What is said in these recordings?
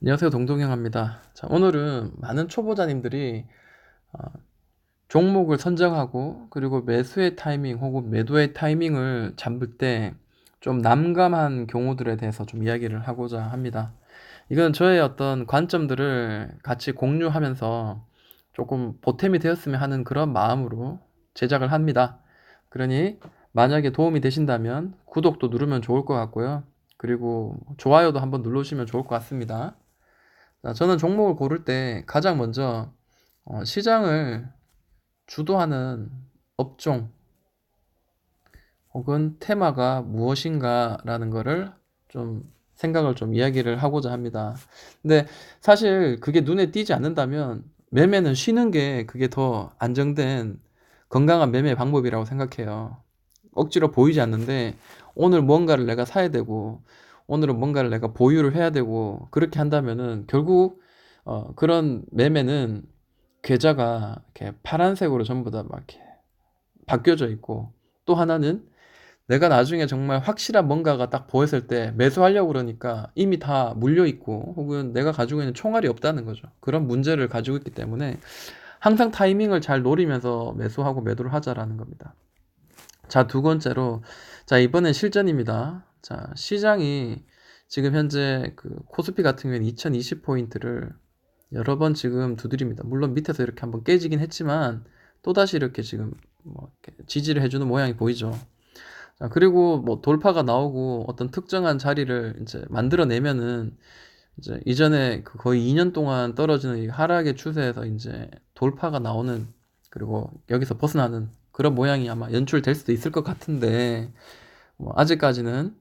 안녕하세요. 동동형입니다. 자, 오늘은 많은 초보자님들이 어, 종목을 선정하고 그리고 매수의 타이밍 혹은 매도의 타이밍을 잡을 때 좀 난감한 경우들에 대해서 좀 이야기를 하고자 합니다. 이건 저의 어떤 관점들을 같이 공유하면서 조금 보탬이 되었으면 하는 그런 마음으로 제작을 합니다. 그러니 만약에 도움이 되신다면 구독도 누르면 좋을 것 같고요. 그리고 좋아요도 한번 눌러주시면 좋을 것 같습니다. 자, 저는 종목을 고를 때 가장 먼저 시장을 주도하는 업종 혹은 테마가 무엇인가라는 거를 좀 생각을 좀 이야기를 하고자 합니다. 근데 사실 그게 눈에 띄지 않는다면 매매는 쉬는 게 그게 더 안정된 건강한 매매 방법이라고 생각해요. 억지로 보이지 않는데 오늘 뭔가를 내가 사야 되고 오늘은 뭔가를 내가 보유를 해야 되고 그렇게 한다면은 결국 그런 매매는 계좌가 이렇게 파란색으로 전부 다 막 이렇게 바뀌어져 있고 또 하나는 내가 나중에 정말 확실한 뭔가가 딱 보였을 때 매수하려고 그러니까 이미 다 물려 있고 혹은 내가 가지고 있는 총알이 없다는 거죠. 그런 문제를 가지고 있기 때문에 항상 타이밍을 잘 노리면서 매수하고 매도를 하자라는 겁니다. 자, 두 번째로, 자, 이번엔 실전입니다. 자, 시장이 지금 현재 그 코스피 같은 경우에는 2020포인트를 여러 번 지금 두드립니다. 물론 밑에서 이렇게 한번 깨지긴 했지만 또다시 이렇게 지금 뭐 이렇게 지지를 해주는 모양이 보이죠. 자, 그리고 뭐 돌파가 나오고 어떤 특정한 자리를 이제 만들어내면은 이제 이전에 그 거의 2년 동안 떨어지는 이 하락의 추세에서 이제 돌파가 나오는 그리고 여기서 벗어나는 그런 모양이 아마 연출될 수도 있을 것 같은데 뭐 아직까지는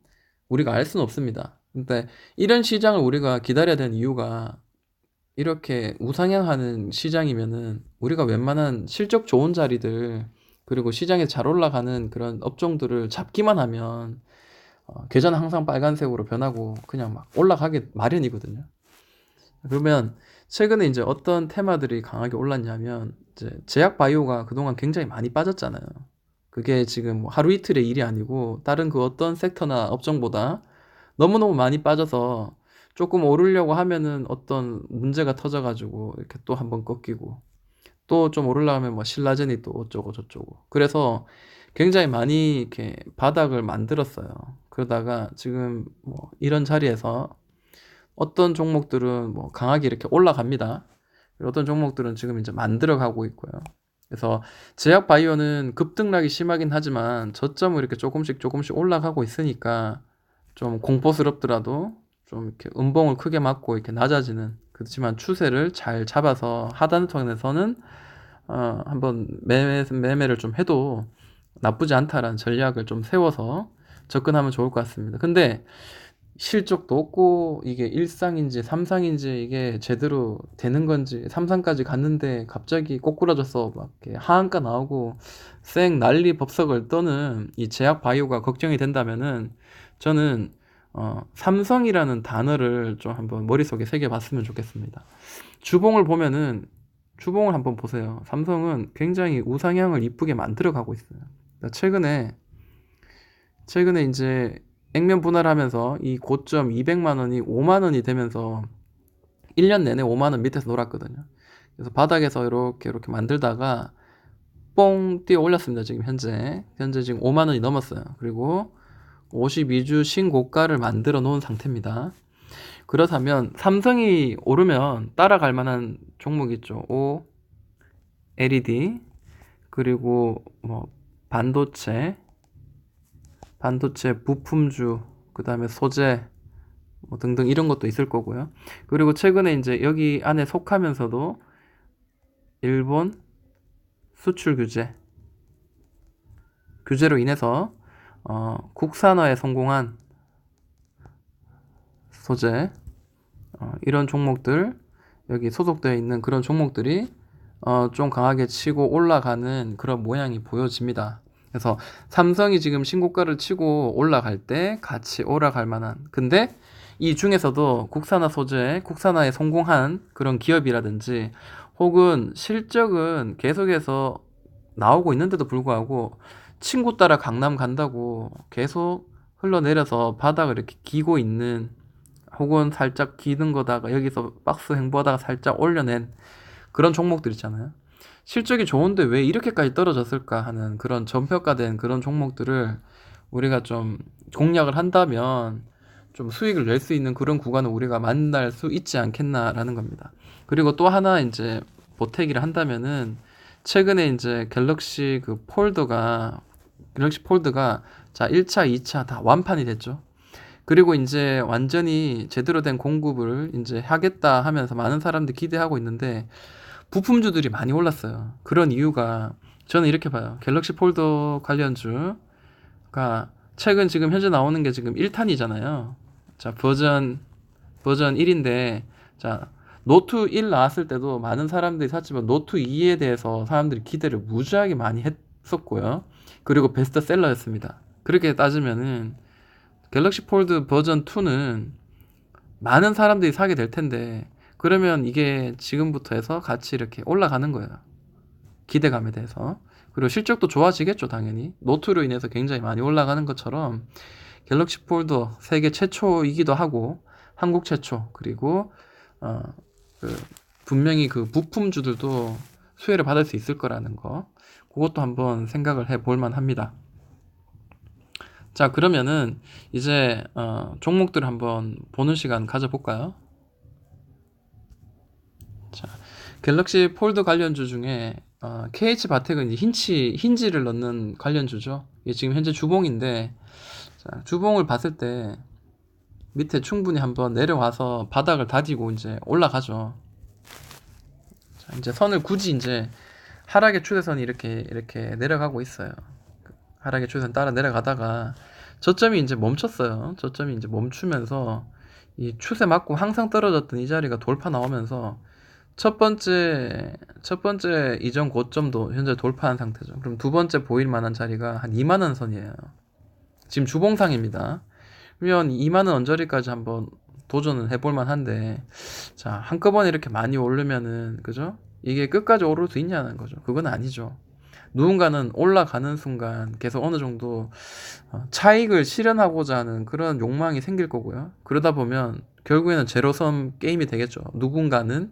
우리가 알 수는 없습니다. 근데 이런 시장을 우리가 기다려야 되는 이유가 이렇게 우상향하는 시장이면은 우리가 웬만한 실적 좋은 자리들 그리고 시장에 잘 올라가는 그런 업종들을 잡기만 하면 계좌는 항상 빨간색으로 변하고 그냥 막 올라가게 마련이거든요. 그러면 최근에 이제 어떤 테마들이 강하게 올랐냐면 이제 제약 바이오가 그동안 굉장히 많이 빠졌잖아요. 그게 지금 뭐 하루 이틀의 일이 아니고 다른 그 어떤 섹터나 업종보다 너무너무 많이 빠져서 조금 오르려고 하면은 어떤 문제가 터져가지고 이렇게 또 한번 꺾이고 또 좀 오르려면 뭐 신라젠이 또 어쩌고 저쩌고 그래서 굉장히 많이 이렇게 바닥을 만들었어요. 그러다가 지금 뭐 이런 자리에서 어떤 종목들은 뭐 강하게 이렇게 올라갑니다. 그리고 어떤 종목들은 지금 이제 만들어 가고 있고요. 그래서 제약 바이오는 급등락이 심하긴 하지만 저점을 이렇게 조금씩 조금씩 올라가고 있으니까 좀 공포스럽더라도 좀 이렇게 음봉을 크게 맞고 이렇게 낮아지는 그렇지만 추세를 잘 잡아서 하단선에서는 한번 매매를 좀 해도 나쁘지 않다라는 전략을 좀 세워서 접근하면 좋을 것 같습니다. 근데 실적도 없고 이게 일상인지 삼상인지 이게 제대로 되는 건지 삼상까지 갔는데 갑자기 꼬꾸라져서 막 이렇게 하한가 나오고 쌩 난리 법석을 떠는 이 제약 바이오가 걱정이 된다면은 저는 삼성이라는 단어를 좀 한번 머릿속에 새겨봤으면 좋겠습니다. 주봉을 보면은 주봉을 한번 보세요. 삼성은 굉장히 우상향을 이쁘게 만들어 가고 있어요. 그러니까 최근에 이제 액면 분할하면서 이 고점 200만 원이 5만 원이 되면서 1년 내내 5만 원 밑에서 놀았거든요. 그래서 바닥에서 이렇게 만들다가 뽕 뛰어 올렸습니다. 지금 현재 지금 5만 원이 넘었어요. 그리고 52주 신고가를 만들어 놓은 상태입니다. 그렇다면 삼성이 오르면 따라갈 만한 종목이 있죠. O, LED, 그리고 뭐 반도체 부품주, 그 다음에 소재, 뭐 등등 이런 것도 있을 거고요. 그리고 최근에 이제 여기 안에 속하면서도 일본 수출 규제로 인해서 국산화에 성공한 소재, 이런 종목들 여기 소속되어 있는 그런 종목들이 좀 강하게 치고 올라가는 그런 모양이 보여집니다. 그래서 삼성이 지금 신고가를 치고 올라갈 때 같이 올라갈 만한 근데 이 중에서도 국산화 소재, 국산화에 성공한 그런 기업이라든지 혹은 실적은 계속해서 나오고 있는데도 불구하고 친구 따라 강남 간다고 계속 흘러내려서 바닥을 이렇게 기고 있는 혹은 살짝 기는 거다가 여기서 박스 횡보하다가 살짝 올려낸 그런 종목들 있잖아요. 실적이 좋은데 왜 이렇게까지 떨어졌을까 하는 그런 저평가된 그런 종목들을 우리가 좀 공략을 한다면 좀 수익을 낼 수 있는 그런 구간을 우리가 만날 수 있지 않겠나라는 겁니다. 그리고 또 하나 이제 보태기를 한다면은 최근에 이제 갤럭시 폴드가 자 1차, 2차 다 완판이 됐죠. 그리고 이제 완전히 제대로 된 공급을 이제 하겠다 하면서 많은 사람들이 기대하고 있는데 부품주들이 많이 올랐어요. 그런 이유가 저는 이렇게 봐요. 갤럭시 폴더 관련주가 최근 지금 현재 나오는 게 지금 1탄이잖아요. 자, 버전 1인데 자, 노트 1 나왔을 때도 많은 사람들이 샀지만 노트 2에 대해서 사람들이 기대를 무지하게 많이 했었고요. 그리고 베스트셀러였습니다. 그렇게 따지면은 갤럭시 폴드 버전 2는 많은 사람들이 사게 될 텐데 그러면 이게 지금부터 해서 같이 이렇게 올라가는 거예요. 기대감에 대해서. 그리고 실적도 좋아지겠죠, 당연히. 노트로 인해서 굉장히 많이 올라가는 것처럼 갤럭시 폴더 세계 최초이기도 하고 한국 최초 그리고 어, 그 분명히 그 부품주들도 수혜를 받을 수 있을 거라는 거 그것도 한번 생각을 해볼 만합니다. 자, 그러면은 이제 종목들을 한번 보는 시간 가져볼까요? 자, 갤럭시 폴드 관련주 중에 KH 바텍은 이제 힌지를 넣는 관련주죠. 이게 지금 현재 주봉인데 자, 주봉을 봤을 때 밑에 충분히 한번 내려와서 바닥을 다지고 이제 올라가죠. 자, 이제 선을 굳이 이제 하락의 추세선이 이렇게 내려가고 있어요. 하락의 추세선 따라 내려가다가 저점이 이제 멈췄어요. 저점이 이제 멈추면서 이 추세 맞고 항상 떨어졌던 이 자리가 돌파 나오면서 첫 번째 이전 고점도 현재 돌파한 상태죠. 그럼 두 번째 보일 만한 자리가 한 2만 원 선이에요. 지금 주봉상입니다. 그러면 2만 원 언저리까지 한번 도전은 해볼 만한데 자, 한꺼번에 이렇게 많이 오르면은 그죠? 이게 끝까지 오를 수 있냐는 거죠. 그건 아니죠. 누군가는 올라가는 순간 계속 어느 정도 차익을 실현하고자 하는 그런 욕망이 생길 거고요. 그러다 보면 결국에는 제로섬 게임이 되겠죠. 누군가는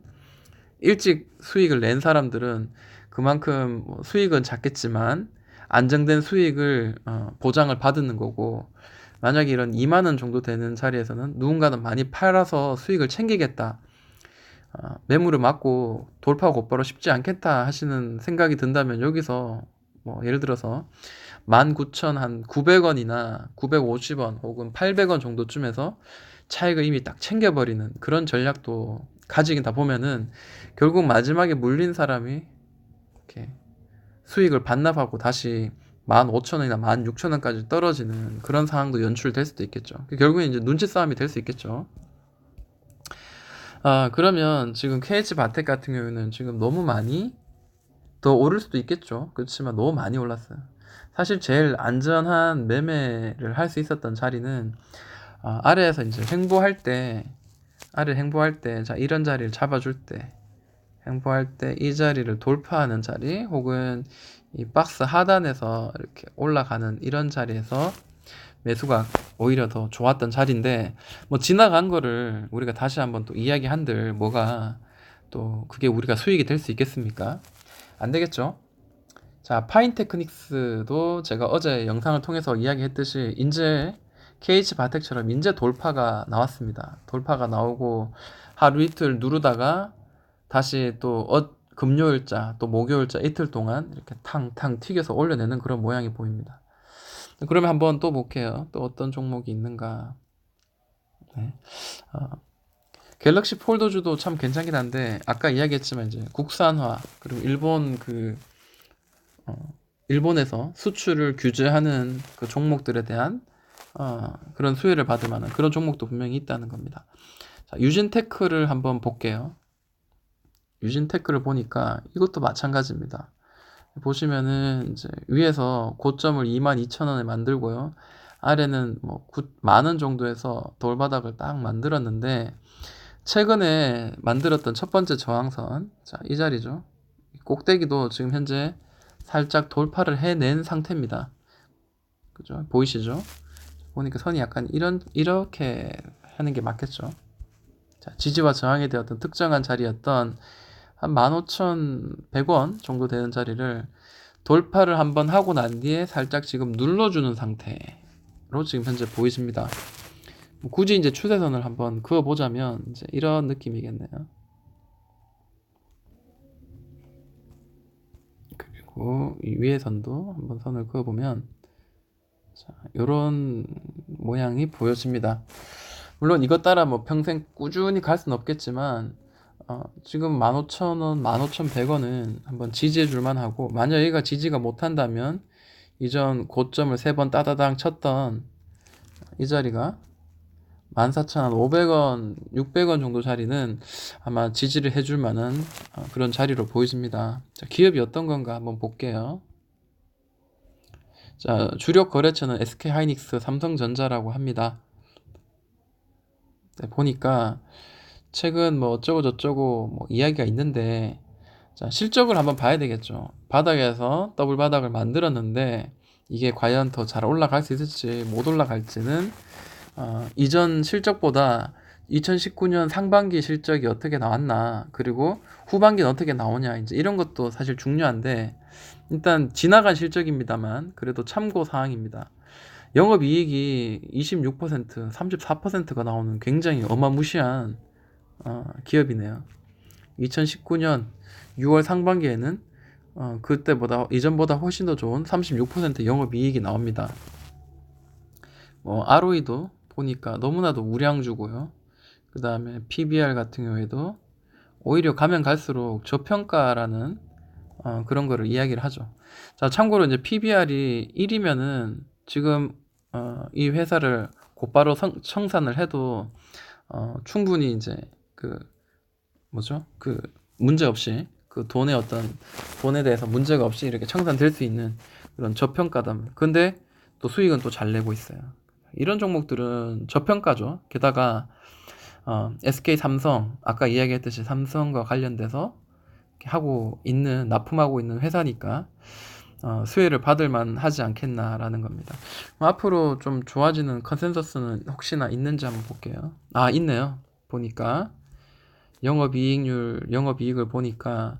일찍 수익을 낸 사람들은 그만큼 수익은 작겠지만 안정된 수익을 보장을 받는 거고 만약에 이런 2만 원 정도 되는 자리에서는 누군가는 많이 팔아서 수익을 챙기겠다. 매물을 맞고 돌파 곧바로 쉽지 않겠다 하시는 생각이 든다면 여기서 뭐 예를 들어서 19,900원이나 950원 혹은 800원 정도쯤에서 차익을 이미 딱 챙겨버리는 그런 전략도 가지다 보면은 결국 마지막에 물린 사람이 이렇게 수익을 반납하고 다시 15,000원이나 16,000원까지 떨어지는 그런 상황도 연출될 수도 있겠죠. 결국엔 이제 눈치 싸움이 될 수 있겠죠. 그러면 지금 KH 바텍 같은 경우에는 지금 너무 많이 더 오를 수도 있겠죠. 그렇지만 너무 많이 올랐어요. 사실 제일 안전한 매매를 할 수 있었던 자리는 아래에서 이제 횡보할 때 자, 이런 자리를 잡아줄 때 횡보할 때 이 자리를 돌파하는 자리 혹은 이 박스 하단에서 이렇게 올라가는 이런 자리에서 매수가 오히려 더 좋았던 자리인데 뭐 지나간 거를 우리가 다시 한번 또 이야기한들 뭐가 또 그게 우리가 수익이 될 수 있겠습니까? 안 되겠죠? 자, 파인테크닉스도 제가 어제 영상을 통해서 이야기했듯이 이제 KH 바텍처럼 인제 돌파가 나왔습니다. 돌파가 나오고 하루 이틀 누르다가 다시 또 금요일자 또 목요일자 이틀 동안 이렇게 탕탕 튀겨서 올려내는 그런 모양이 보입니다. 그러면 한번 또 볼게요. 또 어떤 종목이 있는가. 네. 갤럭시 폴더주도 참 괜찮긴 한데 아까 이야기했지만 이제 국산화 그리고 일본에서 수출을 규제하는 그 종목들에 대한 그런 수혜를 받을 만한 그런 종목도 분명히 있다는 겁니다. 자, 유진테크를 한번 볼게요. 유진테크를 보니까 이것도 마찬가지입니다. 보시면은 이제 위에서 고점을 22,000원에 만들고요. 아래는 뭐 90,000원 정도에서 돌바닥을 딱 만들었는데 최근에 만들었던 첫 번째 저항선 자, 이 자리죠. 꼭대기도 지금 현재 살짝 돌파를 해낸 상태입니다. 그죠? 보이시죠? 보니까 선이 약간 이렇게 하는 게 맞겠죠. 자, 지지와 저항에 대한 어떤 특정한 자리였던 한 15,100원 정도 되는 자리를 돌파를 한번 하고 난 뒤에 살짝 지금 눌러주는 상태로 지금 현재 보이십니다. 굳이 이제 추세선을 한번 그어보자면 이제 이런 느낌이겠네요. 그리고 이 위에 선도 한번 선을 그어보면 자, 이런 모양이 보여집니다. 물론 이것 따라 뭐 평생 꾸준히 갈 수는 없겠지만 지금 15,000원, 15,100원은 한번 지지해 줄만 하고, 만약 얘가 지지가 못한다면 이전 고점을 3번 따다당 쳤던 이 자리가 14,500원, 600원 정도 자리는 아마 지지를 해줄 만한 그런 자리로 보여집니다. 자, 기업이 어떤 건가 한번 볼게요. 자, 주력 거래처는 SK하이닉스, 삼성전자라고 합니다. 네, 보니까 최근 뭐 어쩌고 저쩌고 뭐 이야기가 있는데, 자, 실적을 한번 봐야 되겠죠. 바닥에서 더블 바닥을 만들었는데 이게 과연 더 잘 올라갈 수 있을지 못 올라갈지는 이전 실적보다 2019년 상반기 실적이 어떻게 나왔나, 그리고 후반기는 어떻게 나오냐, 이제 이런 것도 사실 중요한데, 일단 지나간 실적입니다만 그래도 참고 사항입니다. 영업이익이 26%, 34%가 나오는 굉장히 어마무시한 기업이네요. 2019년 6월 상반기에는 그때보다 이전보다 훨씬 더 좋은 36% 영업이익이 나옵니다. ROE도 보니까 너무나도 우량주고요. 그 다음에 PBR 같은 경우에도 오히려 가면 갈수록 저평가라는 그런 거를 이야기를 하죠. 자, 참고로 이제 PBR이 1이면은 지금 이 회사를 곧바로 청산을 해도 충분히 이제 그 문제 없이 그 돈에 대해서 문제가 없이 이렇게 청산될 수 있는 그런 저평가다. 근데 또 수익은 또 잘 내고 있어요. 이런 종목들은 저평가죠. 게다가 SK 삼성, 아까 이야기했듯이 삼성과 관련돼서 납품하고 있는 회사니까 수혜를 받을 만 하지 않겠나라는 겁니다. 앞으로 좀 좋아지는 컨센서스는 혹시나 있는지 한번 볼게요. 있네요. 보니까 영업이익을 보니까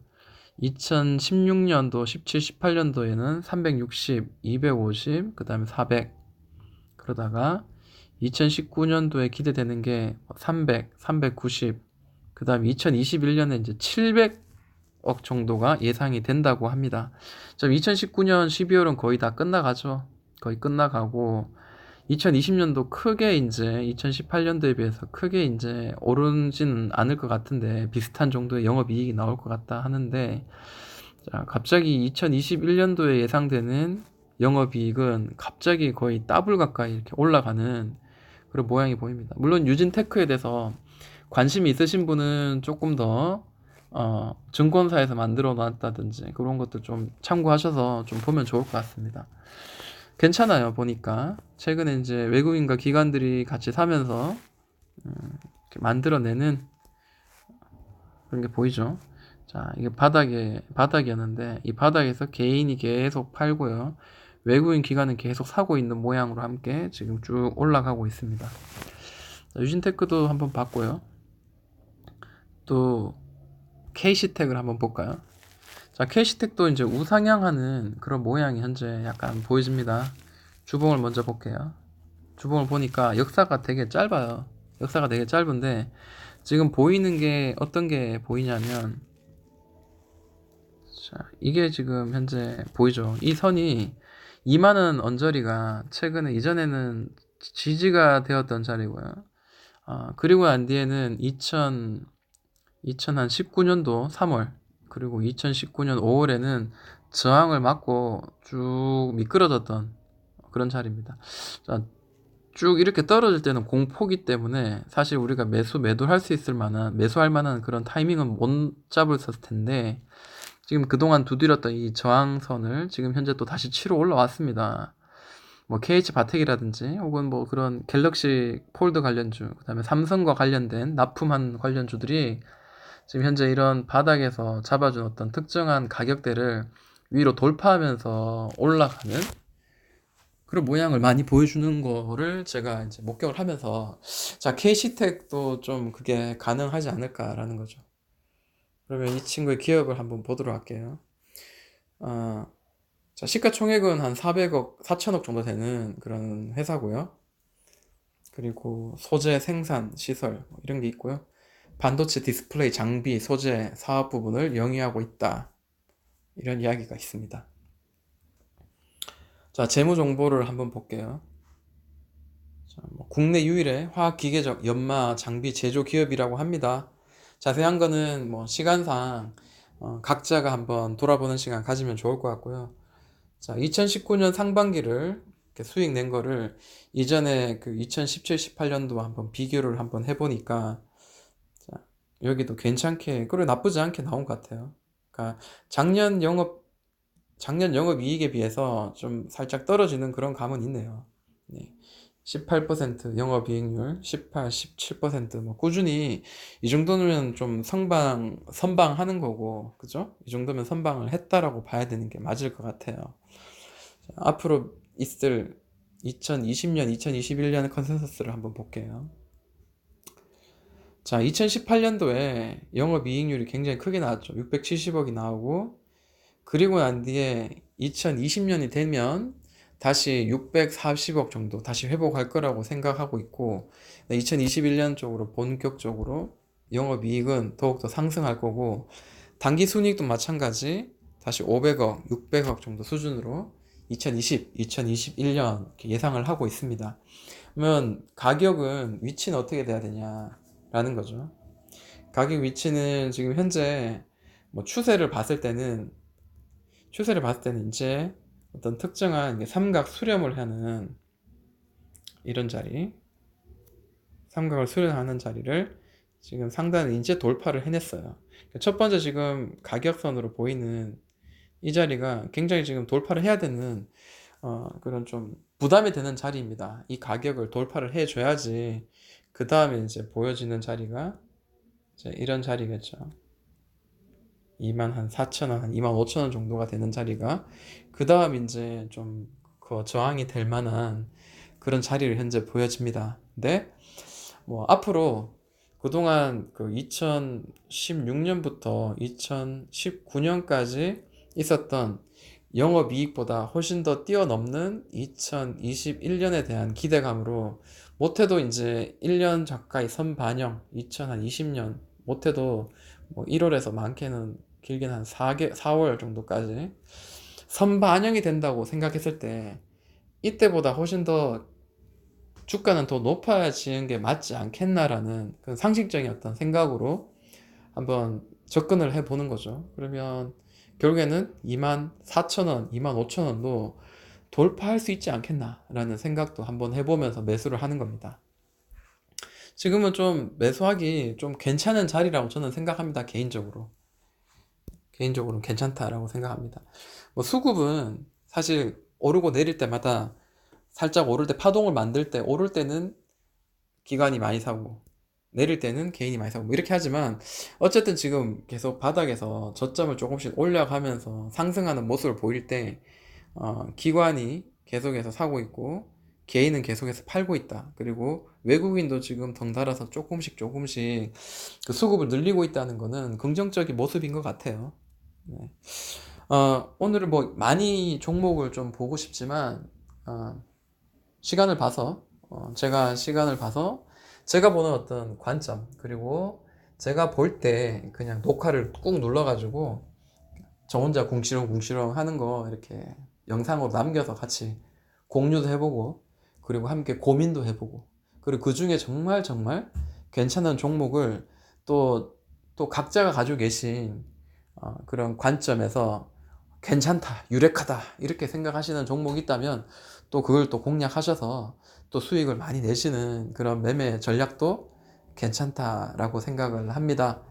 2016년도, 17, 18년도에는 360, 250, 그 다음에 400, 그러다가 2019년도에 기대되는 게 300, 390, 그 다음에 2021년에 이제 700억 정도가 예상이 된다고 합니다. 2019년 12월은 거의 다 끝나가죠. 거의 끝나가고 2020년도 크게 이제 2018년도에 비해서 크게 이제 오르지는 않을 것 같은데 비슷한 정도의 영업이익이 나올 것 같다 하는데, 자, 갑자기 2021년도에 예상되는 영업이익은 갑자기 거의 더블 가까이 이렇게 올라가는 그런 모양이 보입니다. 물론 유진테크에 대해서 관심이 있으신 분은 조금 더 증권사에서 만들어 놨다든지 그런 것도 좀 참고하셔서 좀 보면 좋을 것 같습니다. 괜찮아요. 보니까 최근에 이제 외국인과 기관들이 같이 사면서 이렇게 만들어내는 그런 게 보이죠. 자, 이게 바닥이었는데 이 바닥에서 개인이 계속 팔고요, 외국인 기관은 계속 사고 있는 모양으로 함께 지금 쭉 올라가고 있습니다. 자, 유진테크도 한번 봤고요. 또 KC텍을 한번 볼까요? 자, KC텍도 이제 우상향하는 그런 모양이 현재 약간 보여집니다. 주봉을 먼저 볼게요. 주봉을 보니까 역사가 되게 짧아요. 역사가 되게 짧은데 지금 보이는 게 어떤 게 보이냐면, 자, 이게 지금 현재 보이죠. 이 선이 2만원 언저리가 최근에 이전에는 지지가 되었던 자리고요. 그리고 난 뒤에는 2019년도 3월, 그리고 2019년 5월에는 저항을 맞고 쭉 미끄러졌던 그런 자리입니다. 자, 쭉 이렇게 떨어질 때는 공포기 때문에 사실 우리가 매도할 수 있을 만한, 매수할 만한 그런 타이밍은 못 잡았을 텐데, 지금 그동안 두드렸던 이 저항선을 지금 현재 또 다시 치러 올라왔습니다. 뭐 KH 바텍이라든지 혹은 뭐 그런 갤럭시 폴드 관련주, 그 다음에 삼성과 관련된 납품한 관련주들이 지금 현재 이런 바닥에서 잡아준 어떤 특정한 가격대를 위로 돌파하면서 올라가는 그런 모양을 많이 보여주는 거를 제가 이제 목격을 하면서 자, K시텍도 좀 그게 가능하지 않을까라는 거죠. 그러면 이 친구의 기업을 한번 보도록 할게요. 자, 시가총액은 한 400억, 4천억 정도 되는 그런 회사고요. 그리고 소재 생산, 시설 뭐 이런 게 있고요. 반도체 디스플레이 장비, 소재 사업 부분을 영위하고 있다. 이런 이야기가 있습니다. 자, 재무 정보를 한번 볼게요. 자, 뭐 국내 유일의 화학기계적 연마 장비 제조 기업이라고 합니다. 자세한 거는 뭐 시간상 각자가 한번 돌아보는 시간 가지면 좋을 것 같고요. 자, 2019년 상반기를 이렇게 수익 낸 거를 이전에 그 2017, 18년도와 한번 비교를 한번 해보니까 자, 여기도 괜찮게, 그리고 나쁘지 않게 나온 것 같아요. 그러니까 작년 영업 이익에 비해서 좀 살짝 떨어지는 그런 감은 있네요. 네. 18% 영업이익률, 18, 17%뭐 꾸준히 이 정도면 좀 선방하는 거고, 그죠? 이 정도면 선방을 했다라고 봐야 되는 게 맞을 것 같아요. 자, 앞으로 있을 2020년, 2021년 컨센서스를 한번 볼게요. 자, 2018년도에 영업이익률이 굉장히 크게 나왔죠. 670억이 나오고, 그리고 난 뒤에 2020년이 되면 다시 640억 정도 다시 회복할 거라고 생각하고 있고 2021년 쪽으로 본격적으로 영업이익은 더욱더 상승할 거고 당기순이익도 마찬가지 다시 500억, 600억 정도 수준으로 2020, 2021년 예상을 하고 있습니다. 그러면 가격은 위치는 어떻게 돼야 되냐라는 거죠. 가격 위치는 지금 현재 뭐 추세를 봤을 때는 이제 어떤 특정한 삼각 수렴을 하는 이런 자리, 삼각을 수렴하는 자리를 지금 상단에 이제 돌파를 해냈어요. 첫 번째 지금 가격선으로 보이는 이 자리가 굉장히 지금 돌파를 해야 되는 그런 좀 부담이 되는 자리입니다. 이 가격을 돌파를 해줘야지 그 다음에 이제 보여지는 자리가 이제 이런 자리겠죠. 2만 한 4천원, 한 2만 5천원 정도가 되는 자리가 그 다음 이제 좀 그 저항이 될 만한 그런 자리를 현재 보여집니다. 근데 뭐 앞으로 그동안 그 2016년부터 2019년까지 있었던 영업이익보다 훨씬 더 뛰어넘는 2021년에 대한 기대감으로 못해도 이제 1년 가까이 선반영 2020년 못해도 뭐 1월에서 많게는 길게는 한 4월 정도까지 선반영이 된다고 생각했을 때 이때보다 훨씬 더 주가는 더 높아지는 게 맞지 않겠나라는 그런 상식적인 어떤 생각으로 한번 접근을 해 보는 거죠. 그러면 결국에는 24,000원, 25,000원도 돌파할 수 있지 않겠나라는 생각도 한번 해보면서 매수를 하는 겁니다. 지금은 좀 매수하기 좀 괜찮은 자리라고 저는 생각합니다. 개인적으로는 괜찮다라고 생각합니다. 뭐 수급은 사실 오르고 내릴 때마다 살짝 오를 때 파동을 만들 때 오를 때는 기관이 많이 사고 내릴 때는 개인이 많이 사고 뭐 이렇게 하지만 어쨌든 지금 계속 바닥에서 저점을 조금씩 올려가면서 상승하는 모습을 보일 때 기관이 계속해서 사고 있고 개인은 계속해서 팔고 있다. 그리고 외국인도 지금 덩달아서 조금씩 그 수급을 늘리고 있다는 거는 긍정적인 모습인 것 같아요. 네. 오늘은 뭐 많이 종목을 좀 보고 싶지만 시간을 봐서 제가 시간을 봐서 제가 보는 어떤 관점 그리고 제가 볼 때 그냥 녹화를 꾹 눌러가지고 저 혼자 궁시렁궁시렁 하는 거 이렇게 영상으로 남겨서 같이 공유도 해보고 그리고 함께 고민도 해보고 그리고 그 중에 정말 괜찮은 종목을 또 각자가 가지고 계신 그런 관점에서 괜찮다, 유력하다 이렇게 생각하시는 종목이 있다면 또 그걸 또 공략하셔서 또 수익을 많이 내시는 그런 매매 전략도 괜찮다라고 생각을 합니다.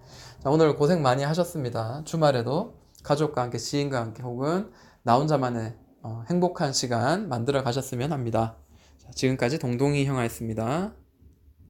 자, 오늘 고생 많이 하셨습니다. 주말에도 가족과 함께 지인과 함께 혹은 나 혼자만의 행복한 시간 만들어 가셨으면 합니다. 자, 지금까지 동동이 형아였습니다.